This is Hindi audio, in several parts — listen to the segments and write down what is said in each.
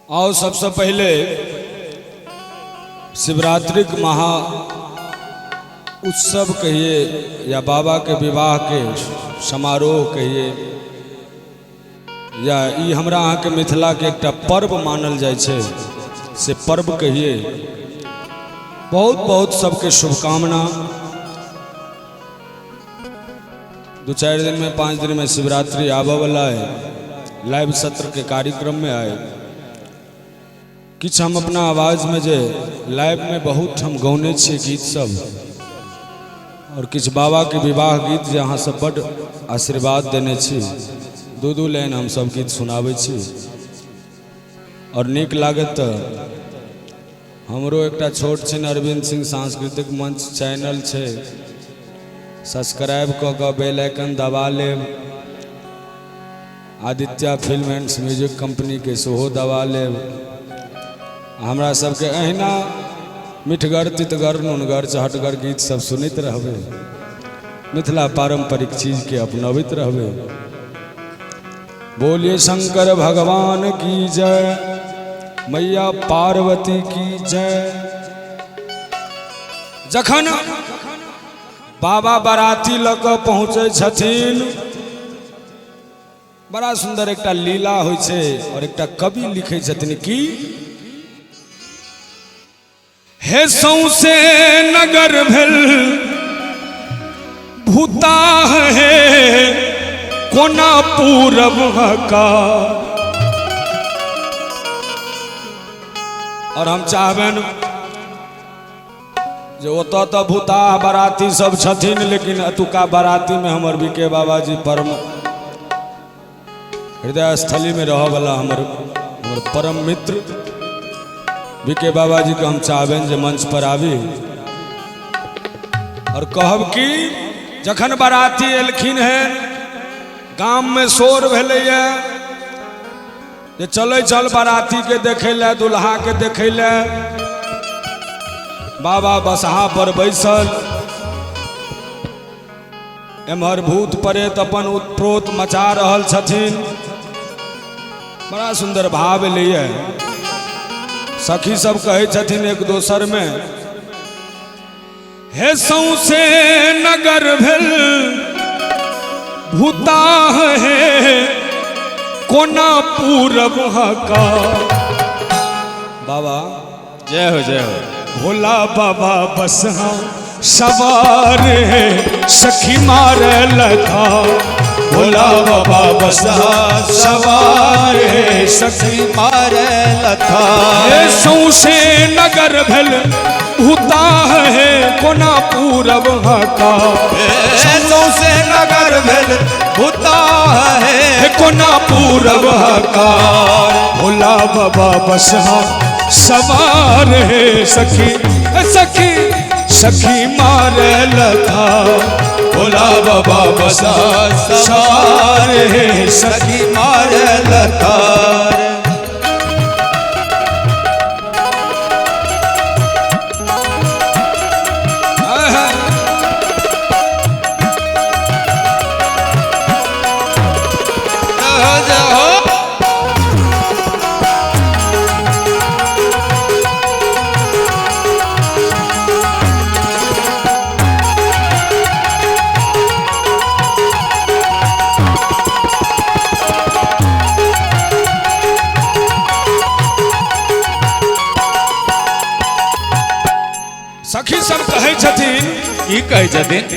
और सबसे पहले शिवरात्रि के महा उत्सव कहिए या बाबा के विवाह के समारोह कहिए या ई हमरा अहाँ के मिथिला के एक पर्व मानल जाय छे से पर्व कहिए। बहुत बहुत सबके शुभकामना। 2-4 दिन में 5 दिन में शिवरात्रि आवे वाला है। लाइव सत्र के कार्यक्रम में आए किछ हम अपना आवाज में जे लाइव में बहुत हम गौने छे गीत सब और किछ बाबा के विवाह गीत जे अहाँ सब बड़ आशीर्वाद देने छी। 2-2 लाइन हम सब गीत सुनावे छी और नीक लागत। हमरो एकटा छोट छिन अरविंद सिंह सांस्कृतिक मंच चैनल छे, सब्सक्राइब क के बेल आइकन दबा लेब। Aditya film and music company के सेहो दबा लेब। हमरा सबके अहिना मिठगर तितगर नुनगर चहटगर गीत सब सुनते रहबे, मिथिला पारंपरिक चीज के अपनावित रहबे। बोलिए शंकर भगवान की जय, मैया पार्वती की जय। जखन बाबा बाराती लक पहुँचे छथिन, बड़ा सुंदर एकटा लीला होय छे और एकटा कवि लिखे छथिन कि हे सौसे नगर भेल भूता है कोना पूरब का। और हम चाहबेन जो ओत तो भूता बाराती सब छथिन, लेकिन अतुका बाराती में हमर बीके बाबा जी परम हृदय स्थली में रह वाला हमर परम मित्र बीके बाबा जी को हम चाहबेन जे मंच पर आवी और कहब कि जखन बाराती एलखिन है, गांव में शोर भेले जे चले चल बाराती के देखे ले, दुल्हा के देखे ले। बाबा बसहा पर बैसल, एम्हर भूत प्रेत अपन उत्प्रोत मचा रहल छथिन। बड़ा सुंदर भाव लिए सखी सब कहे छथिन एक दोसर में, हे सौसे नगर भेल भूता है कोना पूरब का। बाबा जय हो जय हो। भोला बाबा बसहा सवार है सखी मारे लखा। भोला बाबा बसहा सवार है सखी मारे लखा। सौसे नगर भेल भूता है कोना पूरब का। सौसे नगर भेल भूता है कोना पूरब का। भोला बाबा बसहा सवार है सखी सखी सखी मारे लखा। भोला बाबा बसहा सवार है सखी मारे लखा। सखी सब कहे छथिन की कहे छथिन?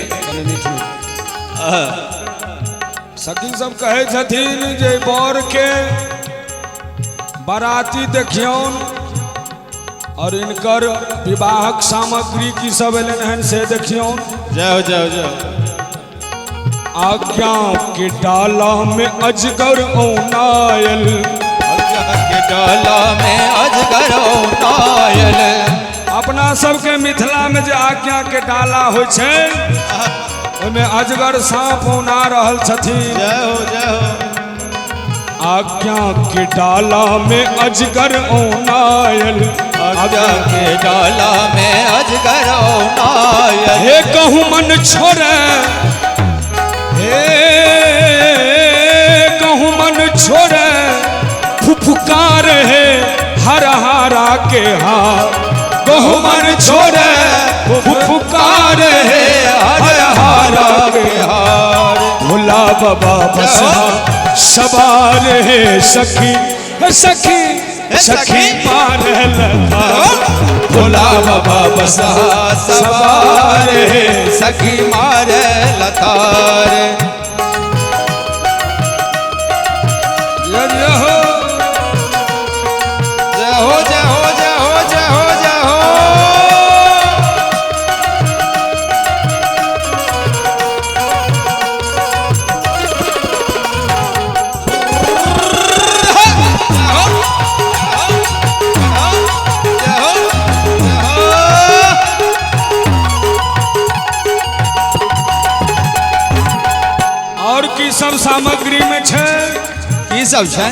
सखी सब कहे छथिन जे बर के बाराती देखियौन और इनकर विवाहक सामग्री की सब एलन हन से देखियौन। जय हो जय हो जय हो। आज्ञा के डाला में अजगर औनायल, अजगर के डाला में अजगर औनायल। अपना सबके मिथिला में जे आज्ञा के डाला होय छे ओमे अजगर सांप औना रहल छथिन। जय हो जय हो। आज्ञा के डाला में अजगर औनायल। आज्ञा के डाला में अजगर औनायल। हे कहूँ मन छोड़े, हे कहूँ मन छोड़े फुफकार है के हार बहुमन छोड़े पुकार है हर हारा के हार। भोला बाबा बसहा सवार है सखी सखी सखी मार लतार। भोला बाबा बसहा सवार है सखी मार लतार। जय हो जय हो जय हो जय हो जय हो जय हो। और की सब सामग्री में छे की सब छै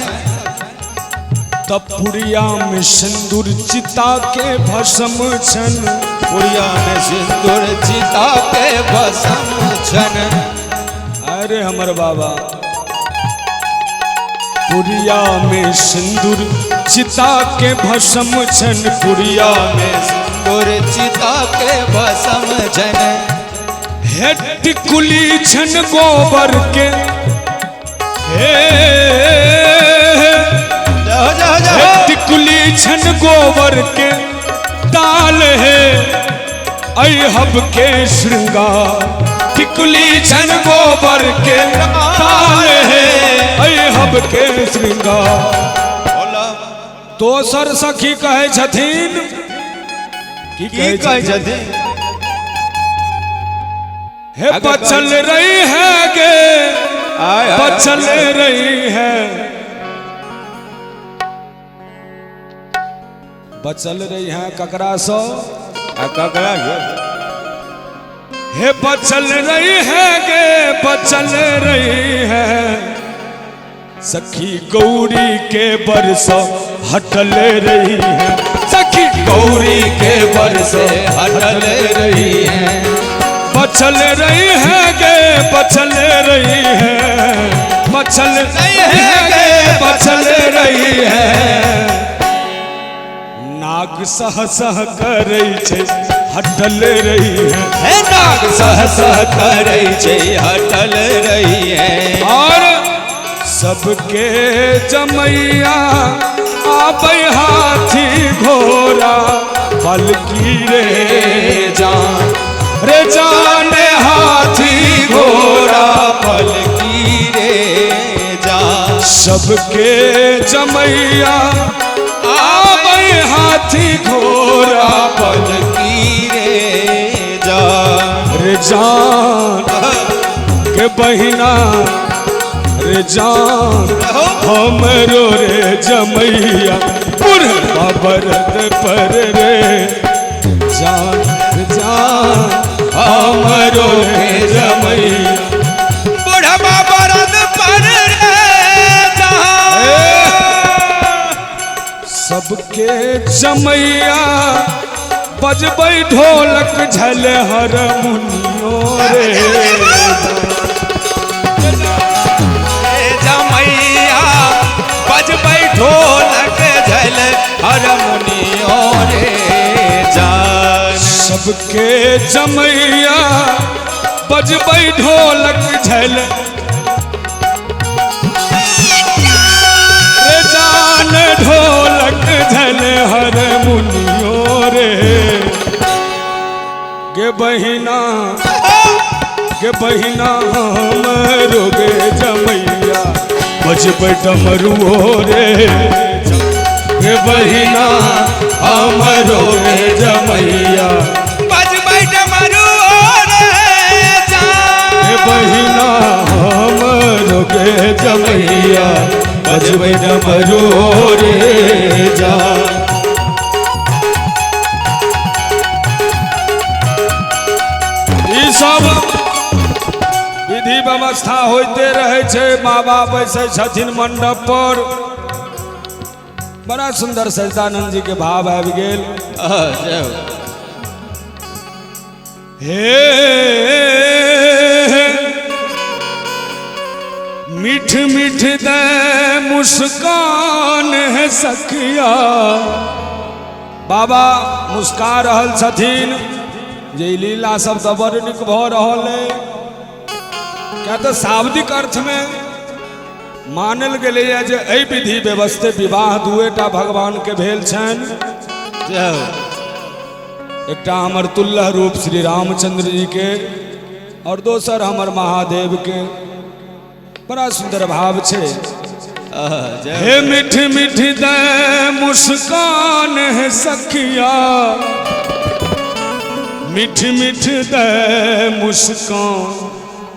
तब पुड़िया में सिंदूर चिता के भस्म छन। पुड़िया में सिंदूर चिता के भस्म छन। अरे हमर बाबा पुड़िया में सिंदूर चिता के भस्म छन। पुड़िया में सिंदूर चिता के भस्म छन। हे टिकुली छन गोबर के हे टिकुली छन गोबर के ताल है अहब के श्रृंगार। टिकुली छन गोबर के ताल है अहब के श्रृंगार। दोसर सखी कहे छथिन की कहे छथिन हे बचल रही है गे बचल रही है बचल रही है ककरा सो ककरा हे बचल रही है गे बचल रही है सखी गौरी के बरसों हटल रही है। सखी गौरी के बरसे हटल रही है। बचल रही है गे बचल रही है बचल रही है गे बचल रही है। नाग सह सह करे छे हटल रही है। नाग सह सह करे छे हटल रही है। और सबके जमैया आबै हाथी घोड़ा पलकी रे जान रे जाने हाथी घोड़ा पलकी रे जान। सबके जमैया आबै हाथी घोड़ा पलकी रे जान। रे जान के बहिना रे जान हमरो रे जमैया बुढ़वा बरद पर रे जान जान हमरो रे जमैया बुढ़वा बरद पर रे जान। सबके जमैया बजबै ढोलक झल हरमुनियो रे जमैया बजबै ढोलक झल हरमुनियो रे जान। सबके जमैया बजबै ढोलक झल रे जान ढोलक झल हरमुनियो रे गे बहिना हमरो गे जमैया बजबै डमरुओ रे गे बहिना हमरो गे जमैया बजबै डमरुओ रे जान। गे बहिना हमरो गे जमैया बजबै डमरुओ रे जान। ई सब विधि व्यवस्था होते रहे छे। माँ बाप बैसे छथिन मंडप पर बड़ा सुंदर सच्चिदानंद जी के भाव आबि गेल। हे मीठ मीठ दे मुस्कान है सखिया बाबा मुस्का रहल छथिन जे ई लीला सब तो बड़ नीक भऽ रहल है। क्या तो शाब्दिक अर्थ में मानल गेलै जे एहि विधि व्यवस्थे विवाह दुएटा भगवान के भेल छनि। एकटा हमर तुल्य रूप श्री रामचंद्र जी के और दोसर हमर महादेव के। बड़ा सुंदर भाव छे। हे मीठ मीठ दे मुस्कान है सखिया, मीठ मीठ दे मुस्कान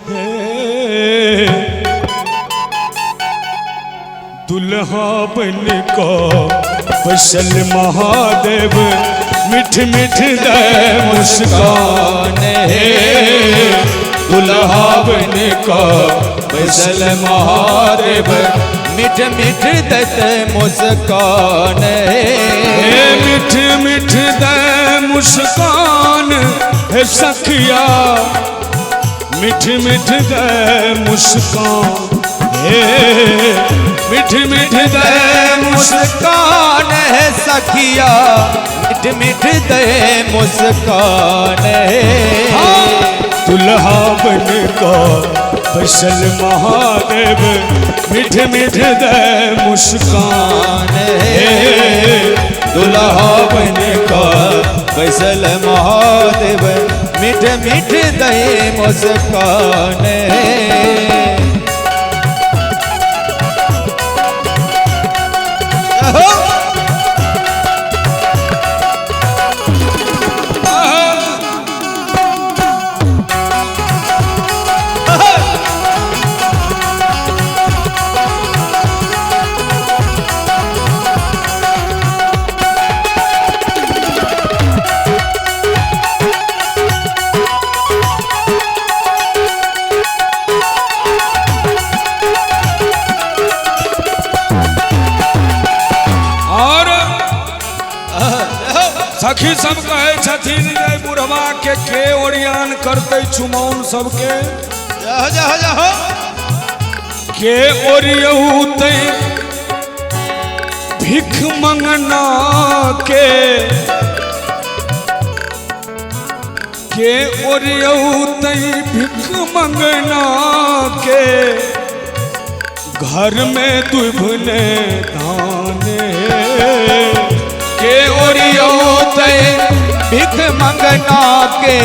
है, दुल्हा बन को बसल महादेव, मीठ मीठ दे मुस्कान है, दुल्हा बन को बसल महादेव, मीठ मीठ दे मुस्कान है, मीठ मीठ दे मुस्कान है सखिया, मीठ मीठ दे मुस्कान है, मीठ मीठ दे मुस्कान है सखिया, मीठ मीठ दे मुस्कान है, दुल्हा बन को बसल महादेव, मीठ मीठ दे मुस्कान है, दुल्हा बन को बसल महादेव, मीठ मीठ दे मुस्कान है। सखी सब कहे छथिन जे बुढ़वा के ओरियान करते चुमौन सबके, के ओरियौते भिख मंगना के ओरियौते भिख मंगना के, घर में दुभने धाने के ओरियोते भिख मंगना के,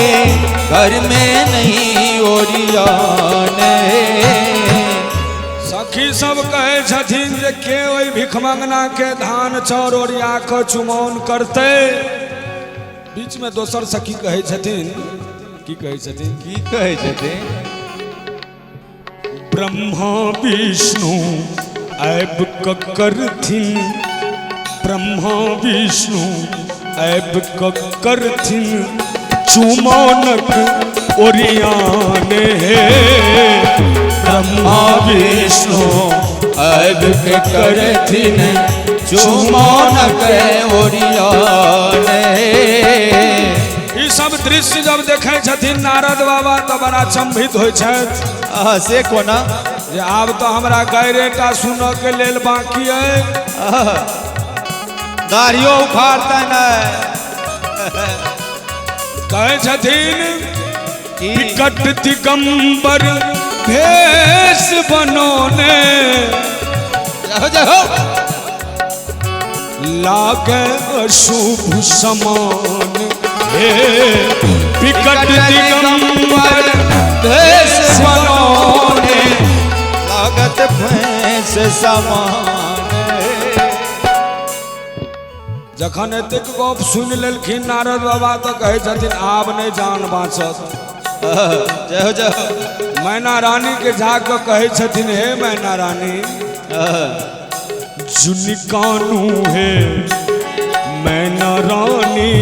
घर में नहीं ओरियान। सखी सब कहे छथिन जे के ओई भिख मंगना के धान चाउर ओरिया के चुमौन करते। बीच में दोसर सखी कहे छथिन, की कहे छथिन, की कहे छथिन, ब्रह्मा विष्णु ऐब करथिन, ब्रह्मा विष्णु ऐब करथिन, चुमौनक ओरियान है, ब्रह्मा विष्णु ऐब करथिन, चुमौनक ओरियान है। ई सब दृश्य जब देखे छथिन नारद बाबा तो बड़ा चंभित होइ छथि। से कोना जे आब तो हमरा गैरेटा सुनऽ के लेल बाकी है। दाढ़ियो उखाड़ता है। कहे छथिन विकट दिगंबर भेष बनोने, लागे अशुभ समान हे, विकट दिगंबर भेष बनोने, लागत भैंस समान। जखन एतेक गप सुनि लेलखिन नारद बाबा तो कहे छथिन आब नहीं जान बाँचत। जय जय। मैना रानी के जाकर कहे छथिन हे मैना रानी, जुनिकानू है मैना रानी,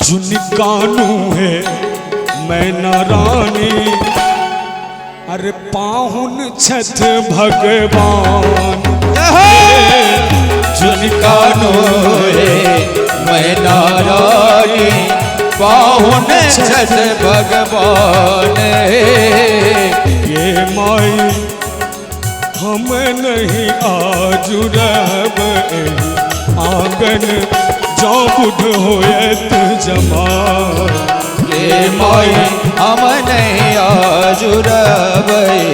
जुनिकानू है मैना रानी, अरे पाहुन छथ भगवान, जुनिकानू है मैना रानी, पाहुन छठ भगवान। ये माई हम नहीं आज रब आंगन जो बुढ़ होयत जमाई के माई हम नहीं आजुरबई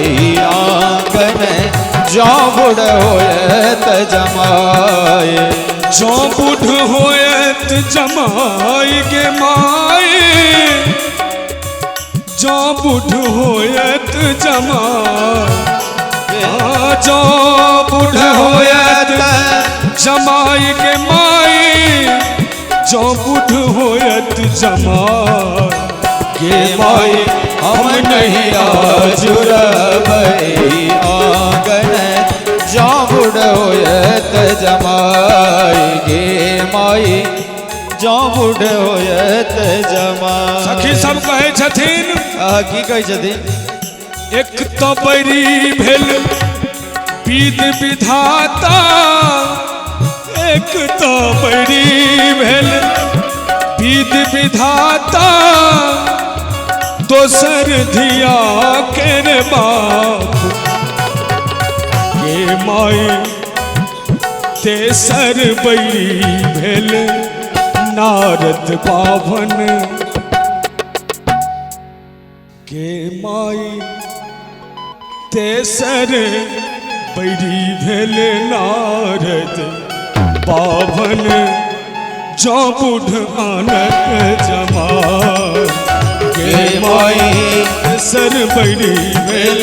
आंगन जो बुढ़ होयत जमाए जो बुढ़ होयत जमाई के माई जो बुढ़ होयत जमाई जो बुढ़ होयत जमाई के माई जो बुढ़ होयत जमाई के माई हम नहीं आजुरबई आंगन जो बुढ़ होयत जमाई गे माई जो बुढ़ होयत जमाई सखी सब कहे छथिन की कहै छथिन एक तो बड़ी भेल विध विधाता एक तो बड़ी भेल विध विधाता दोसर धिया के रे बाप के माई तेसर बड़ी भेल नारद पावन के माई तेसर बड़ी भेल नारद पावन जो बुढ़ आनक जमाई के माई तेसर बड़ी भेल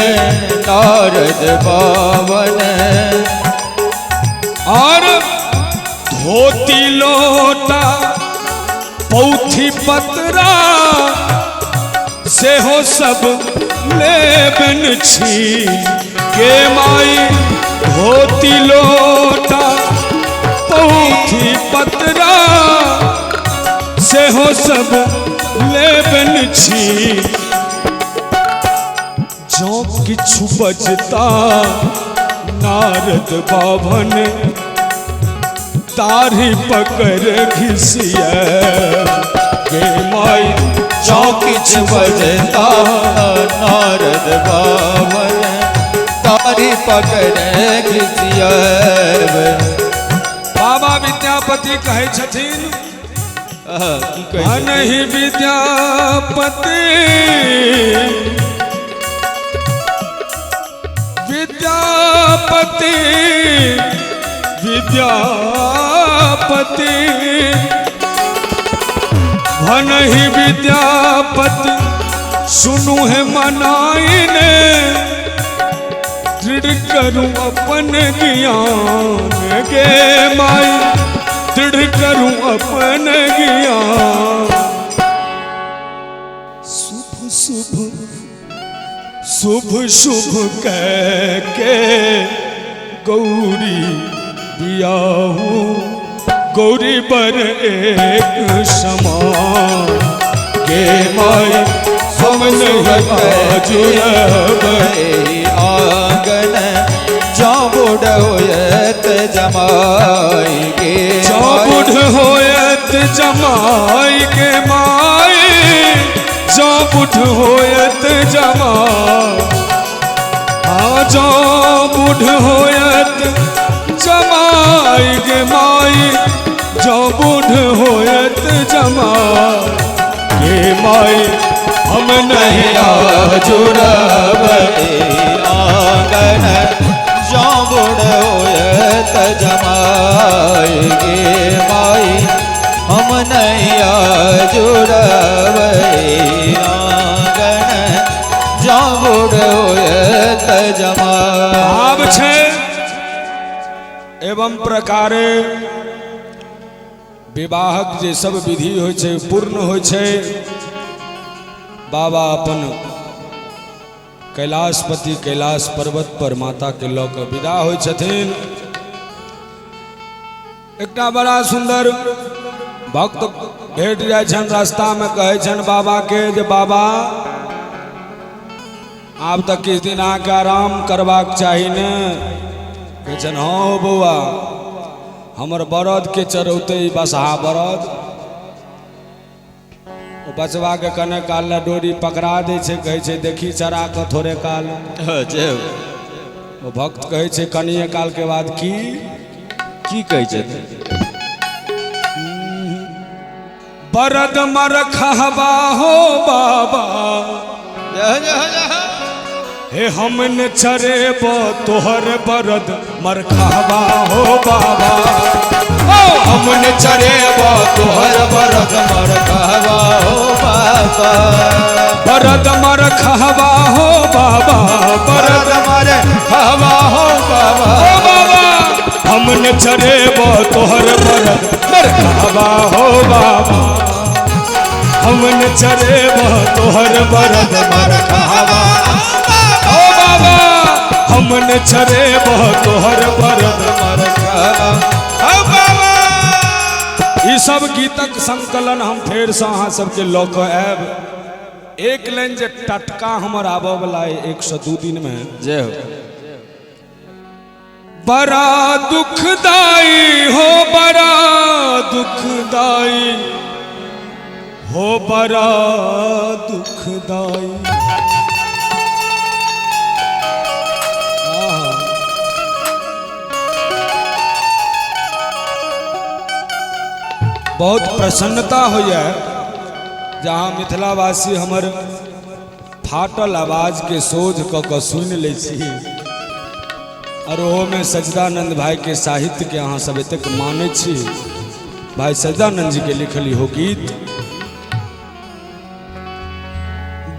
नारद पावन और धोती लोटा पौथी पतरा से हो सब लेबन छी के माई धोती लोटा पौथी पतरा से हो सब लेबन छी जो किछु बजता नारद बाभन तारी पकड़ घिसिया के माई चौकिच बजता नारद बावन तारी पकड़ घिसिया बाबा विद्यापति कहे छथिन नहीं विद्यापति विद्यापति विद्यापति भनहि विद्यापति सुनु है मनाइने दृढ़ करूं अपन ज्ञान गे माई दृढ़ करूं अपन ज्ञान शुभ शुभ शुभ शुभ कह के गौरी बियाहू गौरी बर एक समान के माई समन आंगन जो बुढ़ होयत जमाई के जो बुढ़ होयत जमाई के माई जो बुढ़ होयत जमाई हाँ जो बुढ़ होयत जमाई के माई जो बुढ़ होयत जमाई के माई हम नहीं आजुरबई आंगन जो बुढ़ होयत जमाई गे माई हम नहीं आजुरबई आंगन जो बुढ़ होयत जमाई भाव छे एवं प्रकारे विवाहक जे सब विधि होइ छै पूर्ण होइ छै बाबा अपन कैलाशपति कैलाश पर्वत पर माता के लऽ कऽ विदा होइ छथिन एकटा बड़ा सुंदर भक्त भेट जाइ छन रास्ता में कहै छन बाबा के जे बाबा आब तक किछु दिन अहाँके आराम करबाक चाही ने कहै छन हाँ बौआ हमर बरद के चरौते बसहा बरद बचवा के कने काल ला डोरी पकड़ा दै छै कहै छै देखी चरा के थोड़े काल ओ भक्त कहै छै कनिए काल के बाद की कहै छै बरद मर खहबा हो बाबा हे हमने चरेब तोहर बरद मर खहबा हो बाबा हमने चरेब तोहर बरद मर खहबा हो बाबा बरद मर खहबा हो बाबा बरद मर खहबा हो बाबा हमने चरेब तोहर बरद मर खहबा हो बाबा हमने चरेब तोहर बरद मर खहबा हो बाबा हमने चरेब तोहर बरद मर खहबा हो बाबा। ई सब गीतक संकलन हम फेर से अहाँ सबके लऽ कऽ आयब। एक लाइन जे टटका हमर आबऽ वाला है 102 दिन में जय हो। बड़ा दुखदाई हो बड़ा दुखदाई हो बड़ा दुखदाई बहुत प्रसन्नता होइए जहाँ मिथिलावासी हमर फाटल आवाज के सोझ कऽ सुन ले छी और में सजदानंद भाई के साहित्य के अहाँ सब एतक माने छी। भाई सजदानंद जी के लिखली हो गीत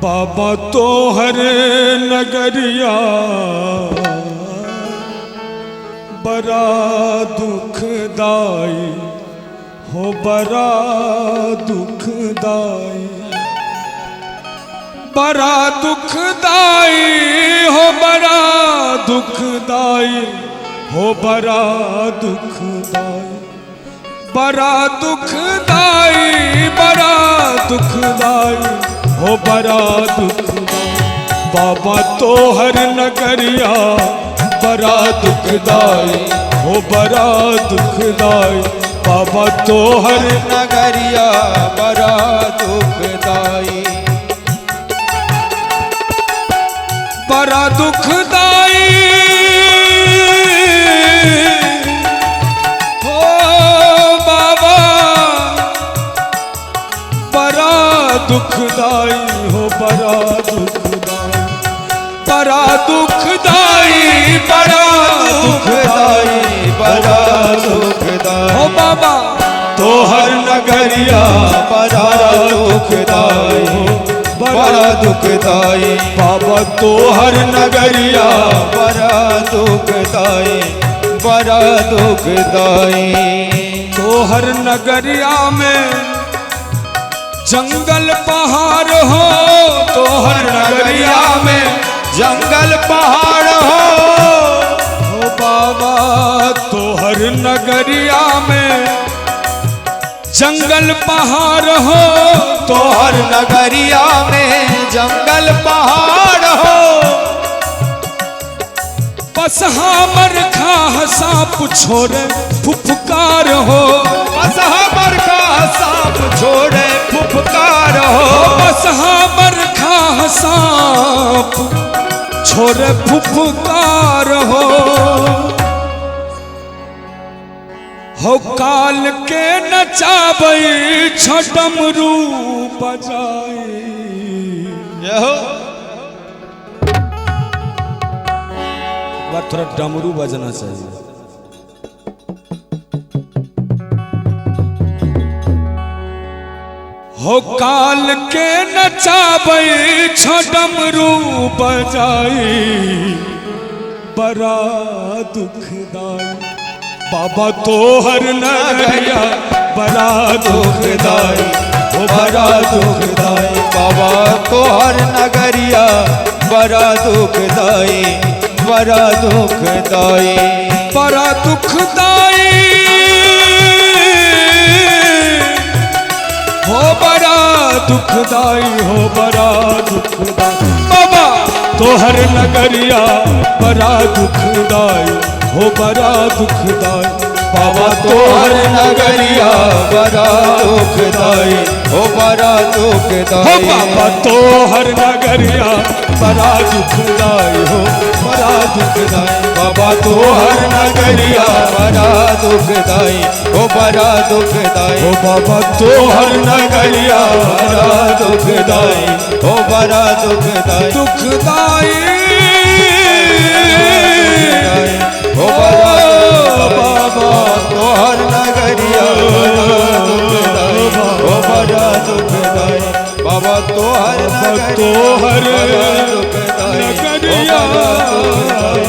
बाबा तोहर नगरिया बड़ा दुखदाई हो बड़ा दुखदाई बड़ा दुखदाई हो बड़ा दुखदाई हो बड़ा दुखदाई बड़ा दुखदाई बड़ा दुखदाई हो बड़ा दुखदाई बाबा तोहर नगरिया बड़ा दुखदाई हो बड़ा दुखदाई बाबा तोहर नगरिया बड़ा दुखदाई बड़ा दुखदाई हो बाबा बड़ा दुखदाई हो बड़ा दुखदाई बड़ा दुखदाई बड़ा दुखदाई बड़ा दुखदाई हो बाबा तोहर नगरिया बड़ा दुखदाई बड़ा दुखदाई बाबा तोहर नगरिया बड़ा दुखदाई बड़ा दुखदाई तोहर नगरिया में जंगल पहाड़ हो तोहर नगरिया में जंगल पहाड़ हो बाबा तोहर नगरिया में जंगल पहाड़ हो तोहर नगरिया में जंगल पहाड़ हो बस हमर खाह सांप छोड़े फुफकार हो बस हमर खाह सांप छोड़े फुफकार हो बस हमर खाह सांप छोड़े फुफकार हो काल के नचाबई छटमरू बजाई बार थोड़ा डमरू बजना चाहिए। हो काल के नचाबई छटमरू बजाई बड़ा दुखदाई बाबा तोहर नगरिया बड़ा दुखदाई हो बड़ा दुखदाई बाबा तोहर नगरिया बड़ा दुखदाई बड़ा दुखदाई बड़ा दुखदाई हो बड़ा दुखदाई हो बड़ा दुखदाई बाबा तोहर नगरिया बड़ा दुखदाई हो बड़ा दुखदाई बाबा तोहर नगरिया बड़ा दुखदाई ओ बड़ा दुखदाई हो बाबा तो हर नगरिया बड़ा दुखदाई हो, बड़ा दुखदाई। बाबा तो हर नगरिया बड़ा दुखदाई ओ बड़ा दुखदाई हो बाबा तो हर नगरिया बड़ा दुखदाई ओ बड़ा दुखदाई दुखदाई ओ बड़ा बाबा तो हर नगरिया बड़ा दुखदाई ओ बड़ा दुखदाई बाबा तो हर तो हर नगरिया बड़ा दुखदाई ओ बड़ा दुखदाई